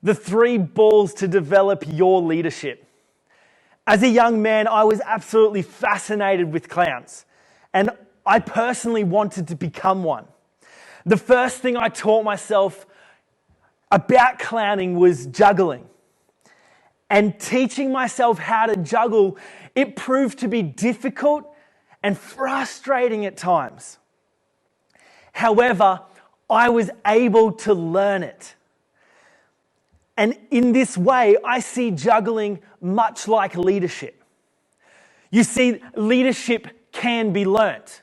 The 3 balls to develop your leadership. As a young man, I was absolutely fascinated with clowns, and I personally wanted to become one. The first thing I taught myself about clowning was juggling. And teaching myself how to juggle, it proved to be difficult and frustrating at times. However, I was able to learn it. And in this way, I see juggling much like leadership. You see, leadership can be learnt.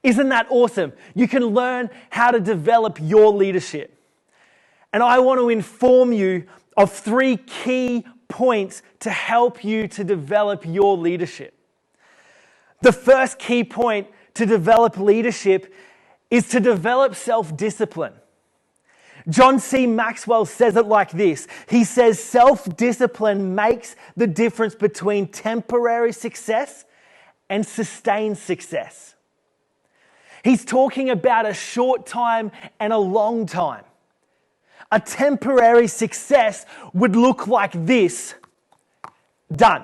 Isn't that awesome? You can learn how to develop your leadership. And I want to inform you of 3 key points to help you to develop your leadership. The first key point to develop leadership is to develop self-discipline. John C. Maxwell says it like this. He says, self-discipline makes the difference between temporary success and sustained success. He's talking about a short time and a long time. A temporary success would look like this. Done.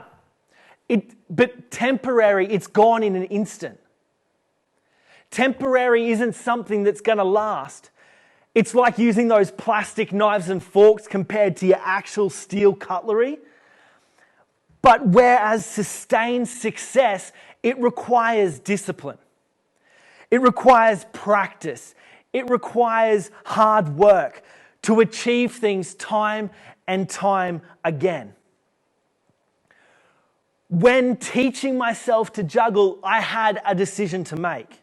But temporary, it's gone in an instant. Temporary isn't something that's going to last. It's like using those plastic knives and forks compared to your actual steel cutlery. But whereas sustained success, it requires discipline. It requires practice. It requires hard work to achieve things time and time again. When teaching myself to juggle, I had a decision to make.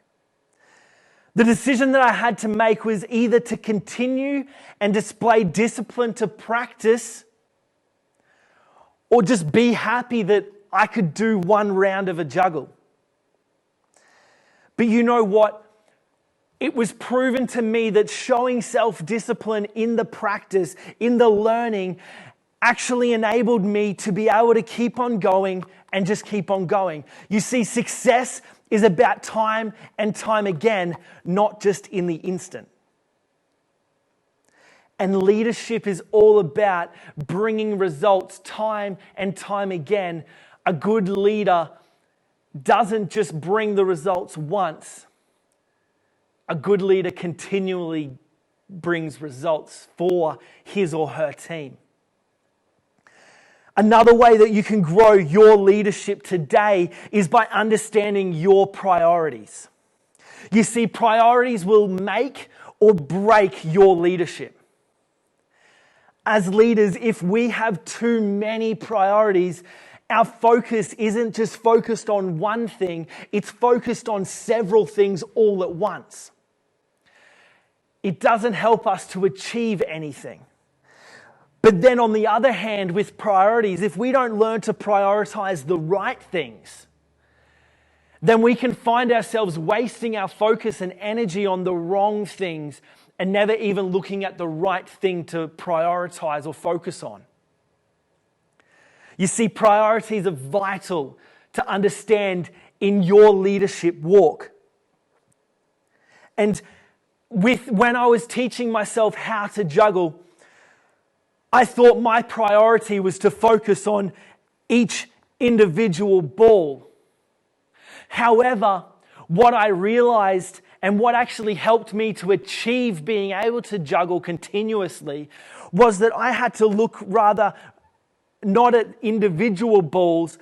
The decision that I had to make was either to continue and display discipline to practice, or just be happy that I could do one round of a juggle. But you know what? It was proven to me that showing self-discipline in the practice, in the learning, actually enabled me to be able to keep on going and just keep on going. You see, success is about time and time again, not just in the instant. And leadership is all about bringing results time and time again. A good leader doesn't just bring the results once. A good leader continually brings results for his or her team. Another way that you can grow your leadership today is by understanding your priorities. You see, priorities will make or break your leadership. As leaders, if we have too many priorities, our focus isn't just focused on one thing, it's focused on several things all at once. It doesn't help us to achieve anything. But then on the other hand, with priorities, if we don't learn to prioritize the right things, then we can find ourselves wasting our focus and energy on the wrong things and never even looking at the right thing to prioritize or focus on. You see, priorities are vital to understand in your leadership walk. And when I was teaching myself how to juggle, I thought my priority was to focus on each individual ball. However, what I realized and what actually helped me to achieve being able to juggle continuously was that I had to look rather not at individual balls,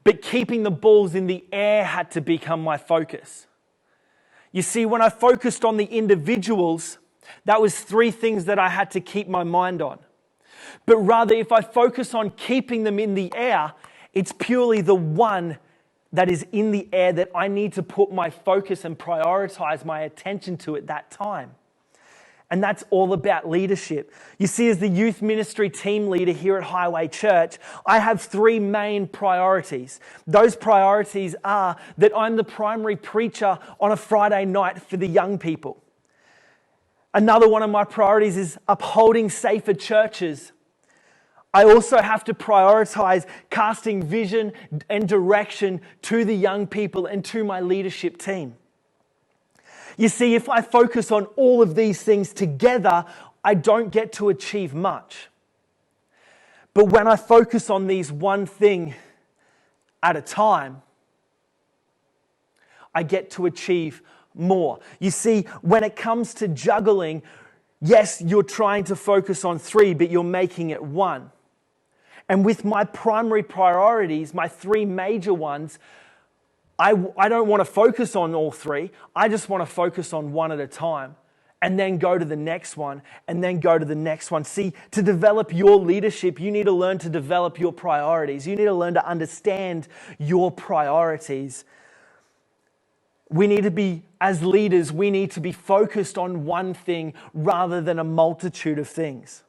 but keeping the balls in the air had to become my focus. You see, when I focused on the individuals, that was 3 things that I had to keep my mind on. But rather, if I focus on keeping them in the air, it's purely the one that is in the air that I need to put my focus and prioritize my attention to at that time. And that's all about leadership. You see, as the youth ministry team leader here at Highway Church, I have 3 main priorities. Those priorities are that I'm the primary preacher on a Friday night for the young people. Another one of my priorities is upholding safer churches. I also have to prioritize casting vision and direction to the young people and to my leadership team. You see, if I focus on all of these things together, I don't get to achieve much. But when I focus on these one thing at a time, I get to achieve more. You see, when it comes to juggling, yes, you're trying to focus on 3, but you're making it 1. And with my primary priorities, my 3 major ones, I don't want to focus on all 3. I just want to focus on 1 at a time, and then go to the next one, and then go to the next one. See, to develop your leadership, you need to learn to develop your priorities. You need to learn to understand your priorities. We need to be, as leaders, we need to be focused on one thing rather than a multitude of things.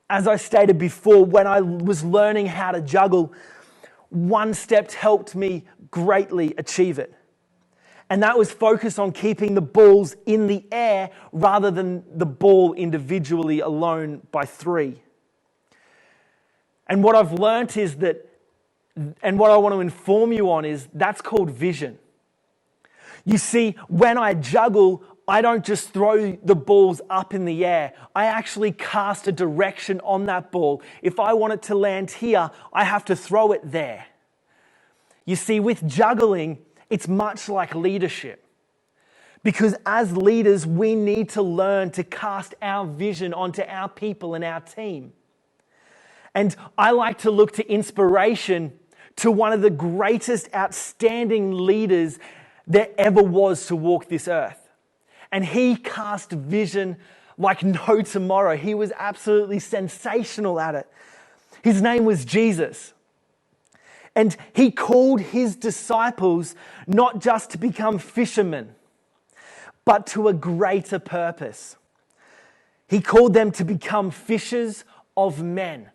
As I stated before, when I was learning how to juggle, one step helped me greatly achieve it. And that was focus on keeping the balls in the air rather than the ball individually alone by 3. And what I've learnt is that, and what I want to inform you on is, that's called vision. You see, when I juggle, I don't just throw the balls up in the air. I actually cast a direction on that ball. If I want it to land here, I have to throw it there. You see, with juggling, it's much like leadership. Because as leaders, we need to learn to cast our vision onto our people and our team. And I like to look to inspiration to one of the greatest outstanding leaders there ever was to walk this earth. And he cast vision like no tomorrow. He was absolutely sensational at it. His name was Jesus. And he called his disciples not just to become fishermen, but to a greater purpose. He called them to become fishers of men.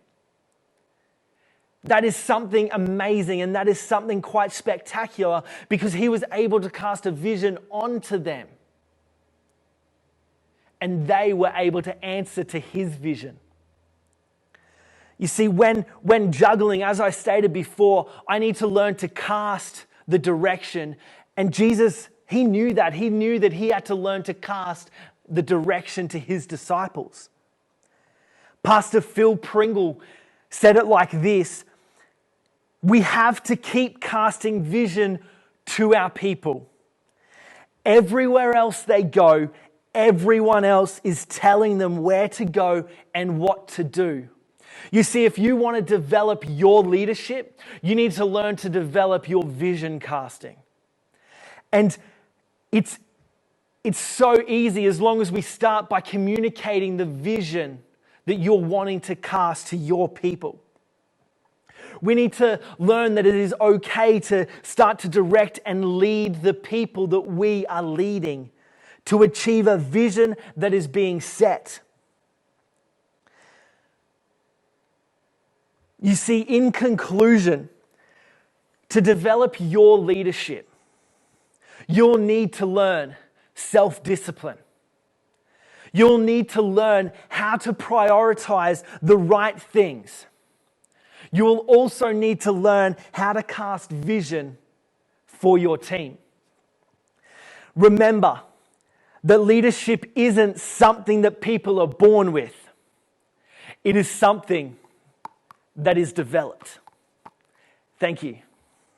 That is something amazing, and that is something quite spectacular, because he was able to cast a vision onto them. And they were able to answer to his vision. You see, when juggling, as I stated before, I need to learn to cast the direction. And Jesus, he knew that. He knew that he had to learn to cast the direction to his disciples. Pastor Phil Pringle said it like this: we have to keep casting vision to our people. Everywhere else they go, everyone else is telling them where to go and what to do. You see, if you want to develop your leadership, you need to learn to develop your vision casting. And it's so easy as long as we start by communicating the vision that you're wanting to cast to your people. We need to learn that it is okay to start to direct and lead the people that we are leading to achieve a vision that is being set. You see, in conclusion, to develop your leadership, you'll need to learn self-discipline. You'll need to learn how to prioritize the right things. You will also need to learn how to cast vision for your team. Remember that leadership isn't something that people are born with. It is something that is developed. Thank you.